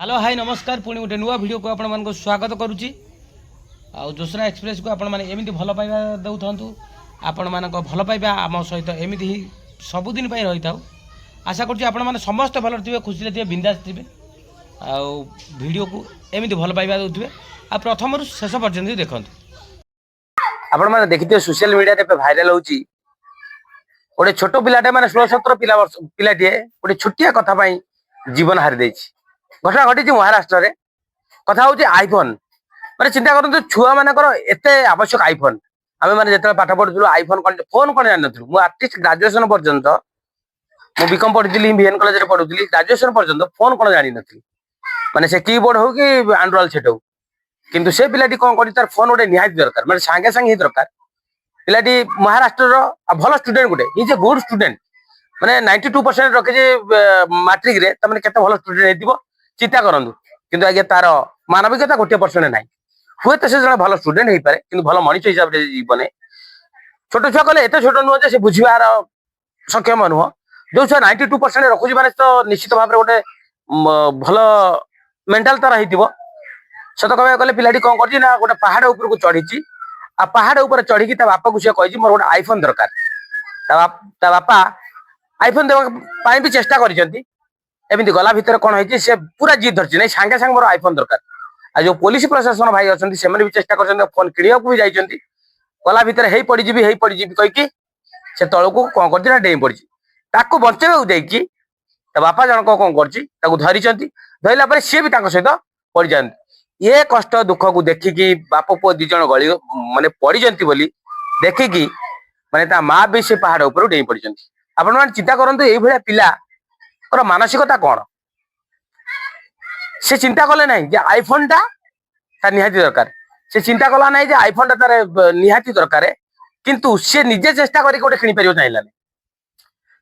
Hello hi नमस्कार पुणी गोटे नुआ वीडियो को आपण मानको स्वागत करुच्ची आ जोसना एक्सप्रेस को आपण माने एमिति भल पाइबा दउथंतु आपण मानको भल पाइबा आम सहित एमिति ही सबुदिन पई रही थाउ आशा करूँ आपण माने समस्त भल थे खुशी थे बिंदास थे आ वीडियो को एमिति भल पाइबा दउथबे आ प्रथम शेष पर्यंत देखंतु आपण माने देखिते सोशल मीडिया रे भाइराल होची गोटे छोट पिलाटे माने 16-17 पिलाटे गोटे छुटिया कथा पाई जीवन हारि देछि। घटना घटी महाराष्ट्र रे कथा होची आईफोन माने चिंता करन छुआ मानकर एते आवश्यक आईफोन आमे माने जेते पाठ पढुथुलु आईफोन फोन कोन जान नथुलु मु आर्टिस्ट ग्रेजुएशन पर्यंत मु बीकॉम पढितली वीएन कॉलेज रे पढुथुली ग्रेजुएशन पर्यंत फोन कोन जानि नथुलि माने से कीबोर्ड हो कि एंड्रॉइड सेट हो किंतु से पिलाटी कोन करी तार फोन गोटे निहाती दरकार माने संगे संगे ही दरकार पिलाटी महाराष्ट्र रो भल स्टूडेंट गोटे इज ए गुड स्टूडेंट माने 92% रखे जे मैट्रिक रे त माने केते भल स्टूडेंट हेतिबो चिंता करंतु किंतु आगे तार मानविकता 1% नाही हुए तो से जने भल स्टूडेंट हेई पारे किंतु भल मनुष्य हिसाब रे जीवने छोट छुआ कले एते छोट नुह जे से बुझिबार सक्षम नुह जो छुआ 92% रखुजी माने तो निश्चित भाव रे गोटे भल मेंटल तार हेतिबो सत कहबा कले पिलाटी कोन करजी ना गोटे पहाड़ ऊपर को चढ़ीची आ पहाड़ ऊपर चढ़ी की ता बापा को से कहजी मोर गोटे आईफोन दरकार ता बापा आईफोन देवा पाई भी चेष्टा करिसंती एमिति गला भितर कोन होइची से पूरा जिद धरची नै संगे संगे मोर आईफोन दरकार आ जो पुलिस प्रशासन भाई अछंती से भी चेष्टा करछंती फोन किनिया को भी जाइछंती गला भितर हेई पड़ी जीबी कहि की से तळ को कोन करजी ना डेई पड़ची ताको बंचेबे देकी ता बापा जन को कोन करची ताको धरिछंती धइला परे से भी ताको सहित पड़ी जांती ये कष्ट दुख को देखी कि बाप पो दी जन गली माने पड़ी जंती बोली देखी कि माने ता मां भी से पहाड़ ऊपर डेई पड़ी जंती आपण मान चिंता करंतु एई भलिया पिला और मानसिकता कौन से चिंता कले नहीं जे आईफोन टा तार निहाती दरकार से चिंता कला नहीं जे आईफोन टा तार निहाती दरकार किंतु से निजे चेष्टा करी गोटे किनि परियो चाहलानी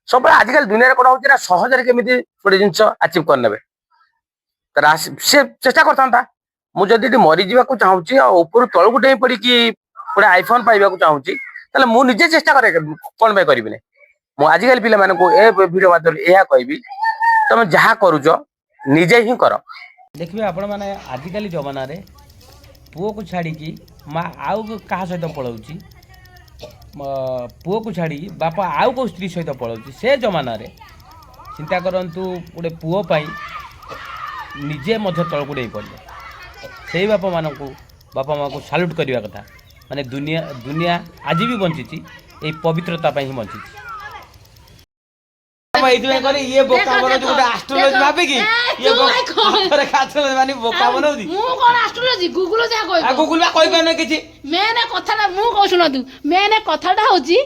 सब आजकल दुनिया रे कोन होची ना सहज रे केमिति गोटे जिंस अचीव कर नेबे तर से चेष्टा करथांता मु जदी मरी जीवा को चाहूची आ ऊपर तळ को डेई पड़ी कि गोटे आईफोन पाइबा को चाहूची तले मु निजे चेष्टा करे कोन बे करबिने मु आजकल पिला माने को ए वीडियो माध्यम एहा कहबी तुम जहाँ करुच निजे ही कर देखिए आपण माने आजिकल जमाना रे पुओ को छाड़ी की माँ आउ क्या सहित पलाऊँगी पुओ को छाड़ी बापा आउ को स्त्री सहित पलाऊँगी से जमाना रे चिंता करंतु गोटे पुओ पाई निजे मध्य तल को पड़े से बापा बापा माँ को साल्यूट करने कथा माने दुनिया दुनिया आज भी बंची ये पवित्रता ही बंची ये बोका बनो जो गोटे एस्ट्रोलॉजी भाबे कि ये बोका खातले माने बोका बनौदी मु कोन एस्ट्रोलॉजी गूगल जा कहबो आ गूगल बा कहबे न किछि मेने कथाटा मु कहू सुन तू मेने कथाटा होची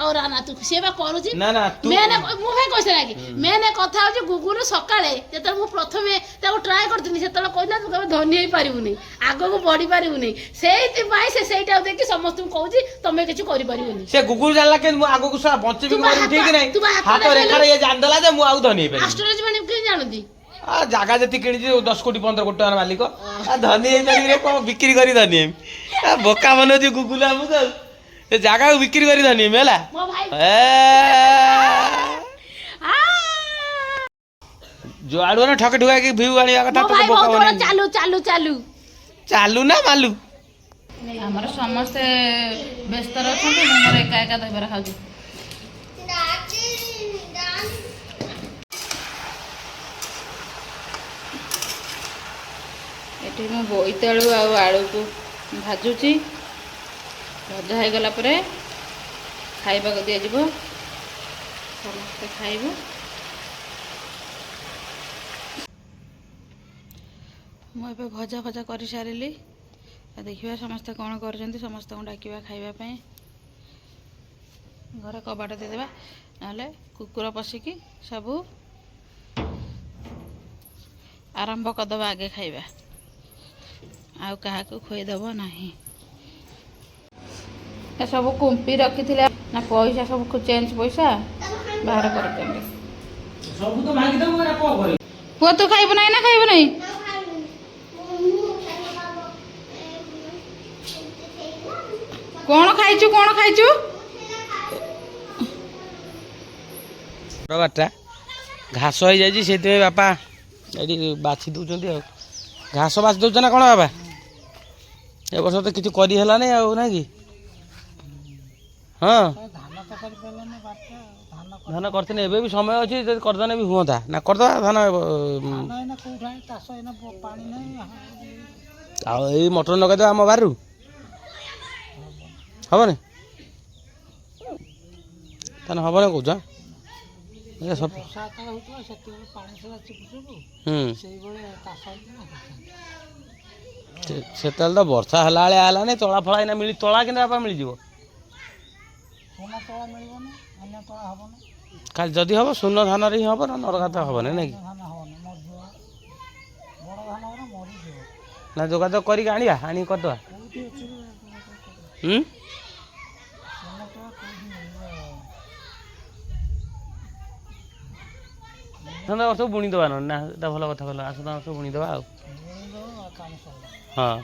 और ना तू से बा करूची ना ना तू मेने मु भाई कहसे लागी मेने कथा होची गूगल सकाळे जेतर मु प्रथमे ताको ट्राई करथिनी सेतला कहला तू कबे धनी होई पारिबुनी आगो को बढ़ी पारिबुनी सेति भाई से सेटा देखि समस्त कहूची तमे किछु करि पारिबुनी से गूगल जानला के मु आगो को सा बंचबी को ठीक नै हाथ रेखा रे ये जान देला जे मु आउ धनी होई पारि एस्ट्रोलॉजी माने के जानदी आ जागा जति किणी 10 कोटी 15 कोटी टका मालिक आ धनी होई पारि रे को बिक्री करी धनी आ बोका बनौदी गूगल हमको ए जागा को बिक्री करी धनी मेला मो भाई जो आडू ना ठक ठुका के व्यू आनिया कथा तो बोका बनी चालू चालू चालू चालू ना मालू हमर समस्त व्यस्त रहछन मोर एका एका दबरा खाजु एठी मो बोईताळू आ आळू को भाजुची भजा हो गला परे खाइबा को दिया जिवो समस्त खाइबो मुझे भजा भजा कर सारे देखिए समस्ते कौन कर समस्त डाक खावाई घर कबाट देदेबा ना कुकुर पशिकी सब आरंभ करदे आगे खाइबा आउ क्या खुईदब ना सब कुंपी रखी ना पैसा सब चेंज पैसा बाहर कर पुआ तू खाइबु ना खाइबु नहीं कौन खाइचु घास हो जाए से बापा ଏଠି ବାଛି ଦେଉଛନ୍ତି ଆଉ ଘାସ ବାଛି ଦେଉଛ ନା କ'ଣ ବାବା? ଏ ବର୍ଷ ତ କିଛି କରି ହେଲାନି ଆଉ ନାଇଁ କି? ହଁ ଧାନ କରିଥିଲେ ଏବେ ବି ସମୟ ଅଛି ଯଦି କରିଦେଲେ ବି ହୁଅନ୍ତା ନା କରିଦେବା ଧାନ ଆଉ ଏଇ ମଟର ଲଗାଇଦେବା ଆମ ବାରିରୁ ହବନି ତାହେଲେ ହବନି କହୁଛ ସେତେବେଳେ ତ ବର୍ଷା ହେଲା ଭଳିଆ ହେଲାନି ତଳା ଫଳା ଏଇନା ତଳା କେମିତି ବାପା ମିଳିଯିବ ଖାଲି ଯଦି ହବ ଶୂନ ଧାନରେ ହିଁ ହବ ନା ନରକା ତ ହବନି ନାଇଁ କି ନା ଯୋଗାଯୋଗ କରିକି ଆଣିବା ଆଣିକି କରିଦେବା ସବୁ ବୁଣିଦେବା ନା ଏଇଟା ଭଲ କଥା କହିଲ ଆସ ସବୁ ବୁଣିଦେବା ଆଉ ହଁ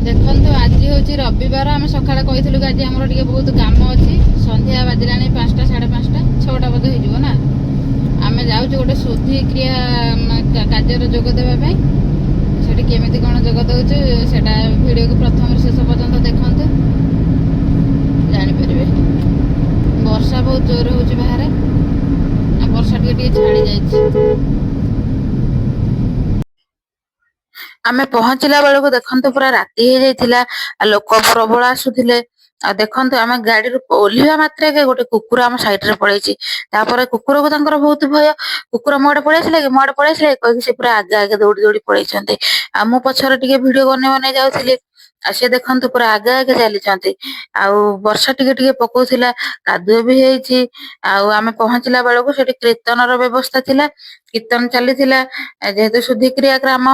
ଦେଖନ୍ତୁ ଆଜି ହେଉଛି ରବିବାର ଆମେ ସକାଳେ କହିଥିଲୁ କି ଆଜି ଆମର ଟିକେ ବହୁତ କାମ ଅଛି ସନ୍ଧ୍ୟା ବାଜିଲାଣି 5ଟା 5:30 6ଟା ବୋଧେ ହେଇଯିବ ନା ଆମେ ଯାଉଛୁ ଗୋଟେ ଶୁଦ୍ଧିକ୍ରିୟା କାର୍ଯ୍ୟରେ ଯୋଗ ଦେବା ପାଇଁ ସେଠି କେମିତି କ'ଣ ଯୋଗ ଦେଉଛୁ ସେଟା ଭିଡ଼ିଓକୁ ପ୍ରଥମରୁ ଶେଷ ପର୍ଯ୍ୟନ୍ତ ଦେଖନ୍ତୁ ଜାଣିପାରିବେ ବର୍ଷା ବହୁତ ଜୋର ହେଉଛି ବାହାରେ ବର୍ଷା ଟିକେ ଛାଡ଼ି ଯାଇଛି ଆମେ ପହଞ୍ଚିଲା ବେଳକୁ ଦେଖନ୍ତୁ ପୁରା ରାତି ହେଇଯାଇଥିଲା ଲୋକ ପ୍ରବଳ ଆସୁଥିଲେ ଆଉ ଦେଖନ୍ତୁ ଆମେ ଗାଡିରୁ ଓହ୍ଲିବା ମାତ୍ରକେ ଗୋଟେ କୁକୁର ଆମ ସାଇଡରେ ପଳେଇଛି ତାପରେ କୁକୁରକୁ ତାଙ୍କର ବହୁତ ଭୟ କୁକୁର ମୋ ଆଡେ ପଳେଇ ଆସିଲା କି ମୋ ଆଡେ ପଳେଇ ଆସିଲା କହିକି ସେ ପୁରା ଆଗେ ଆଗେ ଦୌଡ଼ି ଦୌଡ଼ି ପଳେଇଛନ୍ତି ଆଉ ମୁଁ ପଛରେ ଟିକେ ଭିଡିଓ ବନେଇ ଯାଉଥିଲି ଆଉ ସେ ଦେଖନ୍ତୁ ପୁରା ଆଗେ ଆଗେ ଚାଲିଛନ୍ତି ଆଉ ବର୍ଷା ଟିକେ ଟିକେ ପକଉଥିଲା କାଦୁଅ ବି ହେଇଛି ଆଉ ଆମେ ପହଞ୍ଚିଲା ବେଳକୁ ସେଠି କୀର୍ତ୍ତନର ବ୍ୟବସ୍ଥା ଥିଲା କୀର୍ତ୍ତନ ଚାଲିଥିଲା ଯେହେତୁ ଶୁଦ୍ଧିକ୍ରିୟା ଗ୍ରାମ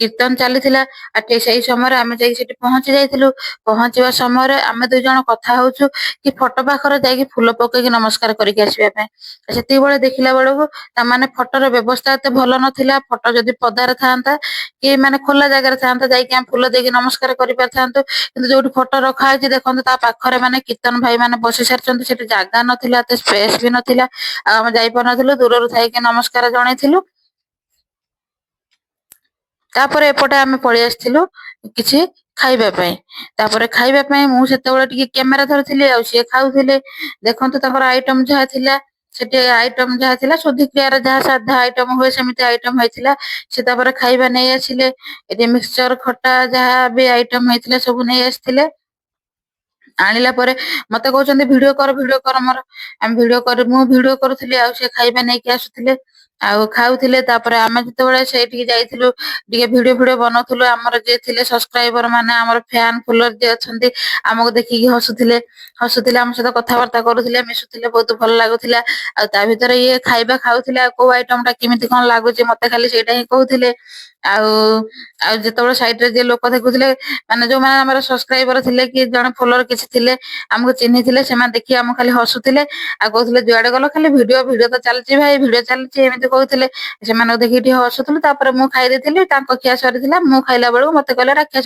କୀର୍ତ୍ତନ ଚାଲିଥିଲା ଆଉ ଠିକ ସେଇ ସମୟରେ ଆମେ ଯାଇକି ସେଠି ପହଞ୍ଚି ଯାଇଥିଲୁ ପହଞ୍ଚିବା ସମୟରେ ଆମେ 2 ଜଣ କଥା ହଉଛୁ କି ଫଟୋ ପାଖରେ ଯାଇକି ଫୁଲ ପକେଇକି ନମସ୍କାର କରିକି ଆସିବା ପାଇଁ ସେତିକିବେଳେ ଦେଖିଲା ବେଳକୁ ତାମାନେ ଫଟୋର ବ୍ୟବସ୍ଥା ଏତେ ଭଲ ନଥିଲା ଫଟୋ ଯଦି ପଦାରେ ଥାନ୍ତା କି ମାନେ ଖୋଲା ଜାଗାରେ ଥାନ୍ତା ଯାଇକି ଆମେ ଫୁଲ ଦେଇକି ନମସ୍କାର କରିପାରିଥାନ୍ତୁ କିନ୍ତୁ ଯୋଉଠି ଫଟୋ ରଖା ହେଇଛି ଦେଖନ୍ତୁ ତା ପାଖରେ ମାନେ କୀର୍ତ୍ତନ ଭାଇ ମାନେ ବସି ସାରିଛନ୍ତି ସେଠି ଜାଗା ନଥିଲା ଏତେ ସ୍ପେସ ବି ନଥିଲା ଆଉ ଆମେ ଯାଇପାରୁନଥିଲୁ ଦୂରରୁ ଥାଇକି ନମସ୍କାର ଜଣେଇଥିଲୁ ତାପରେ ଏପଟେ ଆମେ ପଳେଇ ଆସିଥିଲୁ କିଛି ଖାଇବା ପାଇଁ ତାପରେ ଖାଇବା ପାଇଁ ମୁଁ ସେତେବେଳେ ଟିକେ କ୍ୟାମେରା ଧରିଥିଲି ଆଉ ସିଏ ଖାଉଥିଲେ ଦେଖନ୍ତୁ ତାଙ୍କର ଆଇଟମ ଯାହା ଥିଲା ସେଠି ଆଇଟମ ଯାହା ଥିଲା ଶୁଦ୍ଧିକ୍ରିୟାର ଯାହା ସାଧା ଆଇଟମ ହୁଏ ସେମିତି ଆଇଟମ ହେଇଥିଲା ସେ ତାପରେ ଖାଇବା ନେଇ ଆସିଲେ ଏଠି ମିକ୍ସଚର ଖଟା ଯାହା ବି ଆଇଟମ ହେଇଥିଲା ସବୁ ନେଇ ଆସିଥିଲେ ଆଣିଲା ପରେ ମତେ କହୁଛନ୍ତି ଭିଡିଓ କର ମୋର ଆମେ ମୁଁ ଭିଡିଓ କରୁଥିଲି ଆଉ ସେ ଖାଇବା ନେଇକି ଆସୁଥିଲେ ଆଉ ଖାଉଥିଲେ ତାପରେ ଆମେ ଯେତେବେଳେ ସେଇଠିକି ଯାଇଥିଲୁ ଟିକେ ଭିଡିଓ ବନଉଥିଲୁ ଆମର ଯିଏ ଥିଲେ ସବସ୍କ୍ରାଇବର ମାନେ ଆମର ଫ୍ୟାନ ଫଲୋର ଯିଏ ଅଛନ୍ତି ଆମକୁ ଦେଖିକି ହସୁଥିଲେ ଆମ ସହିତ କଥାବାର୍ତ୍ତା କରୁଥିଲେ ମିଶୁଥିଲେ ବହୁତ ଭଲ ଲାଗୁଥିଲା ଆଉ ତା ଭିତରେ ଇଏ ଖାଇବା ଖାଉଥିଲେ ଆଉ କୋଉ ଆଇଟମ ଟା କେମିତି କ'ଣ ଲାଗୁଛି ମତେ ଖାଲି ସେଇଟା ହିଁ କହୁଥିଲେ ଆଉ ଆଉ ଯେତେବେଳେ ସାଇଡରେ ଯିଏ ଲୋକ ଦେଖୁଥିଲେ ମାନେ ଯୋଉମାନେ ଆମର ସବସ୍କ୍ରାଇବର ଥିଲେ କି ଜଣେ ଫଲୋର କିଛି ଥିଲେ ଆମକୁ ଚିହ୍ନିଥିଲେ ସେମାନେ ଦେଖି ଆମକୁ ଖାଲି ହସୁଥିଲେ ଆଉ କହୁଥିଲେ ଯୁଆଡେ ଗଲ ଖାଲି ଭିଡିଓ ତ ଚାଲିଛି ଭାଇ ଭିଡିଓ ଚାଲିଛି ଏମିତି କହୁଥିଲେ ସେମାନଙ୍କୁ ଦେଖିକି ଟିକେ ହସୁଥିଲୁ ତାପରେ ମୁଁ ଖାଇ ଦେଇଥିଲି ତାଙ୍କ ଖିଆ ସରିଥିଲା ମୁଁ ଖାଇଲା ବେଳକୁ ମତେ କହିଲେ ରାକ୍ଷା